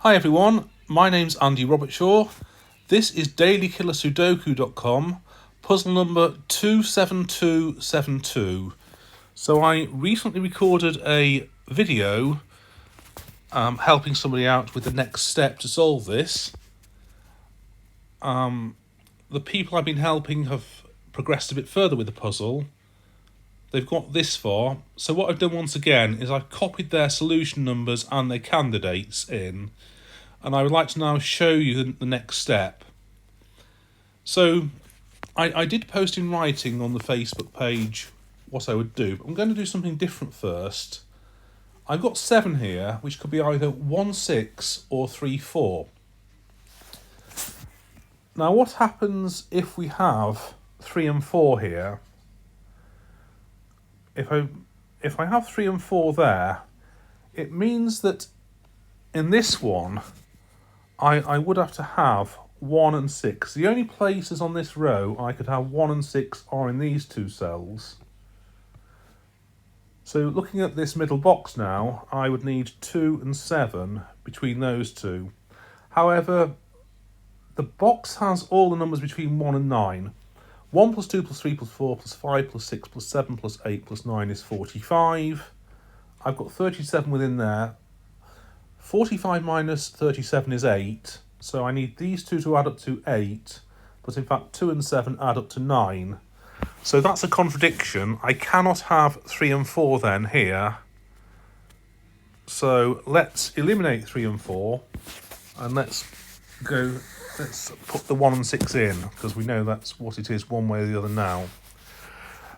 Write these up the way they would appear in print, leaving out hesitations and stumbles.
Hi everyone, my name's Andy Robertshaw. This is dailykillersudoku.com, puzzle number 27272. So I recently recorded a video helping somebody out with the next step to solve this. The people I've been helping have progressed a bit further with the puzzle. They've got this far. So what I've done once again is I've copied their solution numbers and their candidates in. And I would like to now show you the next step. So I did post in writing on the Facebook page what I would do, but I'm going to do something different first. I've got 7 here, which could be either 1, 6 or 3, 4. Now what happens if we have 3 and 4 here? If I have 3 and 4 there, it means that in this one, I would have to have 1 and 6. The only places on this row I could have 1 and 6 are in these 2 cells. So looking at this middle box now, I would need 2 and 7 between those two. However, the box has all the numbers between 1 and 9. 1 plus 2 plus 3 plus 4 plus 5 plus 6 plus 7 plus 8 plus 9 is 45. I've got 37 within there. 45 minus 37 is 8, so I need these two to add up to 8, but in fact 2 and 7 add up to 9. So that's a contradiction. I cannot have 3 and 4 then here. So let's eliminate 3 and 4, and let's put the 1 and 6 in, because we know that's what it is one way or the other now.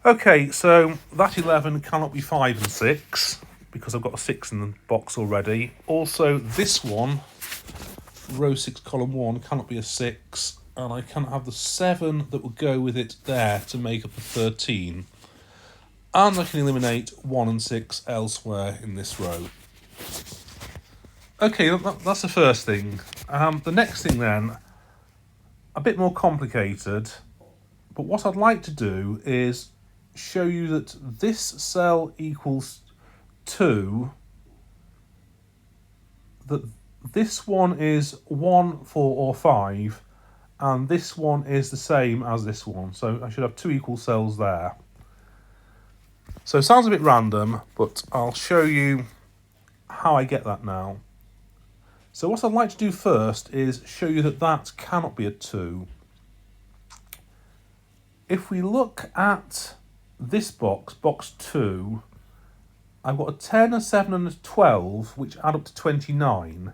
Okay, so that 11 cannot be 5 and 6. Because I've got a 6 in the box already. Also, this one, row 6, column 1, cannot be a 6. And I cannot have the 7 that will go with it there to make up the 13. And I can eliminate 1 and 6 elsewhere in this row. Okay, that's the first thing. The next thing then, a bit more complicated. But what I'd like to do is show you that this cell equals 2, that this one is 1, 4 or 5, and this one is the same as this one, so I should have 2 equal cells there. So it sounds a bit random, but I'll show you how I get that now. So what I'd like to do first is show you that that cannot be a 2. If we look at this box, box 2, I've got a 10, a 7 and a 12, which add up to 29.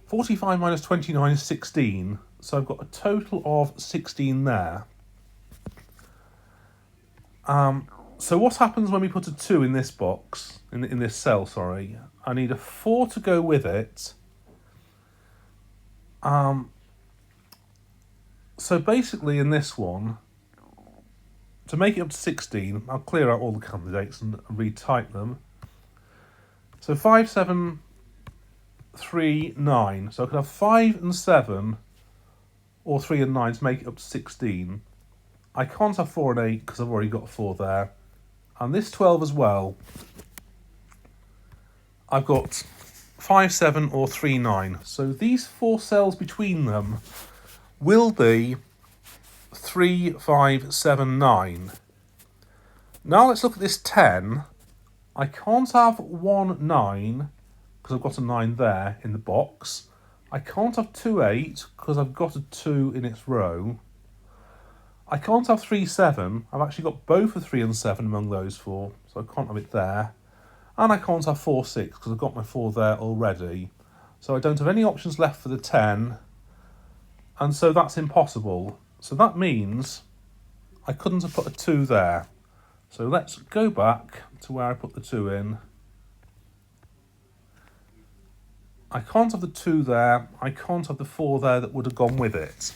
45 minus 29 is 16, so I've got a total of 16 there. So what happens when we put a 2 in this box, in this cell, sorry? I need a 4 to go with it. So basically in this one, to make it up to 16, I'll clear out all the candidates and retype them. So 5, 7, 3, 9. So I could have 5 and 7 or 3 and 9 to make it up to 16. I can't have 4 and 8 because I've already got 4 there. And this 12 as well. I've got 5, 7 or 3, 9. So these 4 cells between them will be 3, 5, 7, 9. Now let's look at this 10. I can't have 1, 9, because I've got a 9 there in the box. I can't have 2, 8, because I've got a 2 in its row. I can't have 3, 7. I've actually got both a 3 and 7 among those 4, so I can't have it there. And I can't have 4, 6, because I've got my 4 there already. So I don't have any options left for the 10, and so that's impossible. So that means I couldn't have put a 2 there. So let's go back to where I put the 2 in. I can't have the 2 there. I can't have the 4 there that would have gone with it.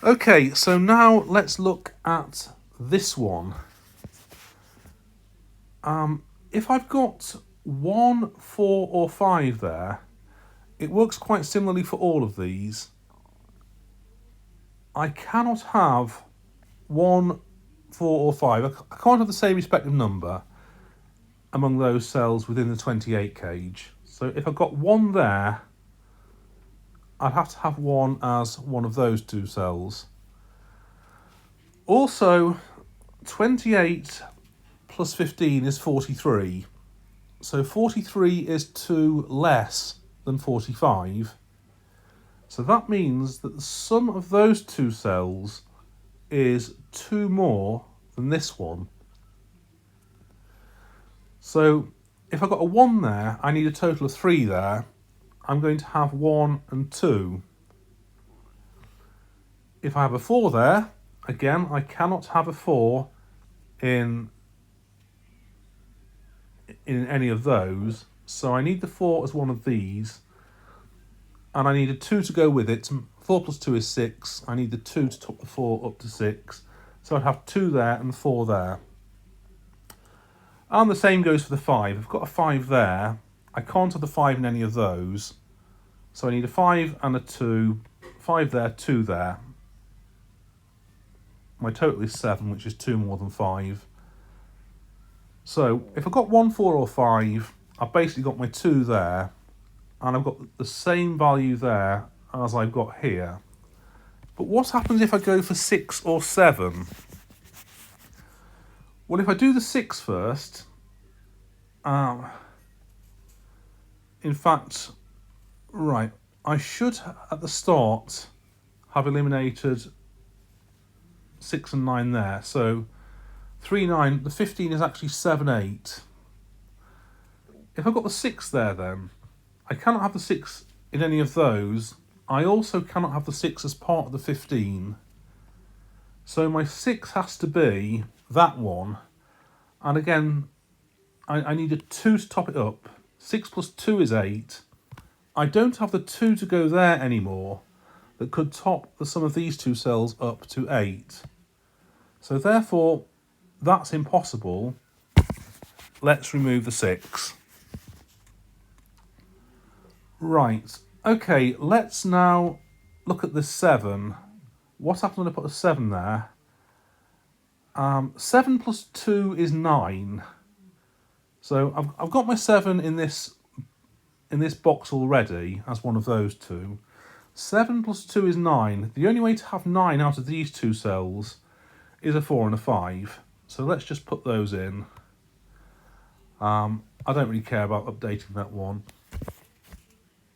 Okay, so now let's look at this one. If I've got 1, 4 or 5 there, it works quite similarly for all of these. I cannot have 1, 4 or 5. I can't have the same respective number. among those cells within the 28 cage. So if I've got 1 there, I'd have to have 1 as one of those 2 cells. Also, 28 plus 15 is 43. So 43 is 2 less than 45. So that means that the sum of those 2 cells is 2 more than this one. So if I've got a 1 there, I need a total of 3 there. I'm going to have 1 and 2. If I have a 4 there, again, I cannot have a 4 in any of those. So I need the 4 as one of these. And I need a 2 to go with it. 4 plus 2 is 6. I need the 2 to top the 4 up to 6. So I'd have 2 there and 4 there. And the same goes for the 5. I've got a 5 there. I can't have the 5 in any of those. So I need a 5 and a 2. 5 there, 2 there. My total is 7, which is 2 more than 5. So if I've got 1, 4 or 5, I've basically got my 2 there. And I've got the same value there as I've got here. But what happens if I go for 6 or 7? Well, if I do the 6 first, in fact, right, I should at the start have eliminated 6 and 9 there. So 3, 9, the 15 is actually 7, 8. If I've got the 6 there then, I cannot have the 6 in any of those. I also cannot have the 6 as part of the 15. So my 6 has to be that one. And again, I need a 2 to top it up. 6 plus 2 is 8. I don't have the 2 to go there anymore that could top the sum of these 2 cells up to 8. So therefore, that's impossible. Let's remove the 6. Right, okay, let's now look at the 7. What happens when I put a 7 there? 7 plus 2 is 9. So I've got my 7 in this box already as one of those 2. 7 plus 2 is 9. The only way to have 9 out of these 2 cells is a 4 and a 5. So let's just put those in. I don't really care about updating that one.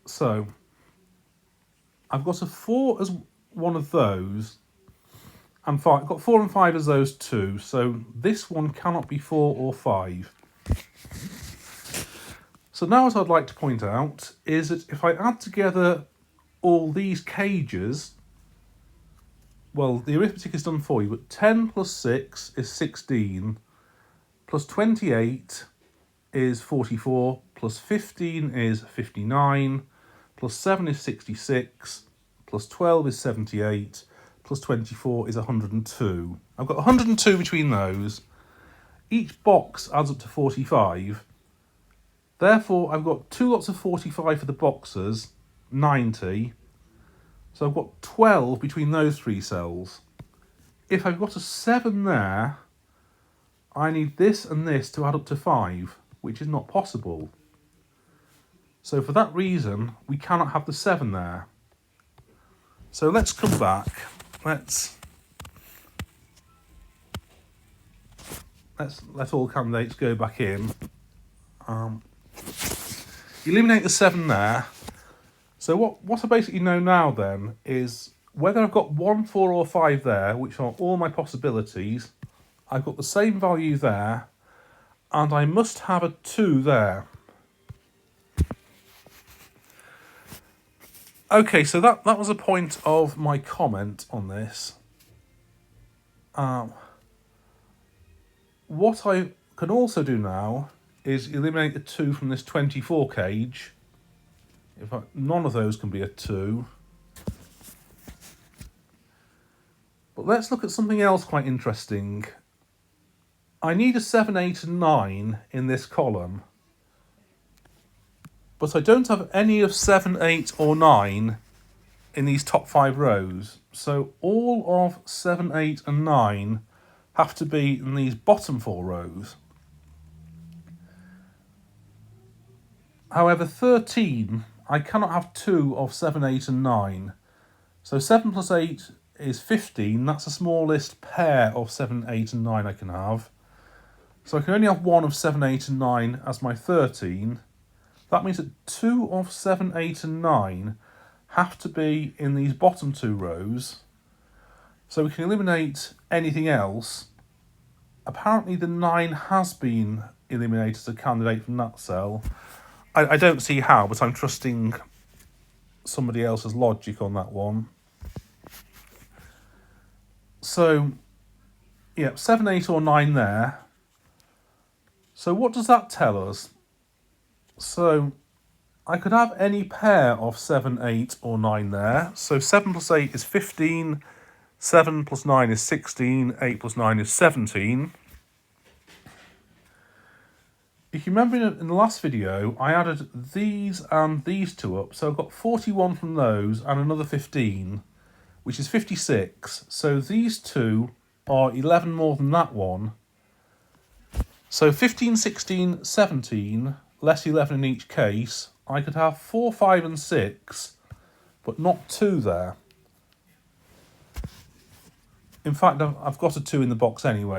So I've got a 4 as one of those, and 5. I've got 4 and 5 as those 2. So this one cannot be 4 or 5. So now what I'd like to point out is that if I add together all these cages, well, the arithmetic is done for you, but 10 plus 6 is 16, plus 28 is 44, plus 15 is 59, plus 7 is 66, plus 12 is 78, plus 24 is 102. I've got 102 between those. Each box adds up to 45. Therefore, I've got 2 lots of 45 for the boxes, 90. So I've got 12 between those 3 cells. If I've got a 7 there, I need this and this to add up to 5, which is not possible. So for that reason, we cannot have the 7 there. So let's come back. Let's let all candidates go back in. Eliminate the 7 there. So what I basically know now then is whether I've got 1, 4 or 5 there, which are all my possibilities, I've got the same value there, and I must have a 2 there. Okay, so that was a point of my comment on this. What I can also do now is eliminate the 2 from this 24 cage. None of those can be a 2. But let's look at something else quite interesting. I need a 7, 8 and 9 in this column. But I don't have any of 7, 8 or 9 in these top 5 rows. So all of 7, 8 and 9 have to be in these bottom 4 rows. However, 13, I cannot have 2 of 7, 8 and 9. So 7 plus 8 is 15. That's the smallest pair of 7, 8 and 9 I can have. So I can only have 1 of 7, 8 and 9 as my 13. That means that 2 of 7, 8 and 9 have to be in these bottom 2 rows. So we can eliminate anything else. Apparently the 9 has been eliminated as a candidate from that cell. I don't see how, but I'm trusting somebody else's logic on that one. So, yeah, 7, 8 or 9 there. So what does that tell us? So I could have any pair of 7, 8 or 9 there. So 7 plus 8 is 15, 7 plus 9 is 16, 8 plus 9 is 17. If you remember in the last video, I added these and these 2 up. So I've got 41 from those and another 15, which is 56. So these 2 are 11 more than that one. So 15, 16, 17, less 11 in each case. I could have 4, 5 and 6, but not 2 there. In fact, I've got a 2 in the box anyway.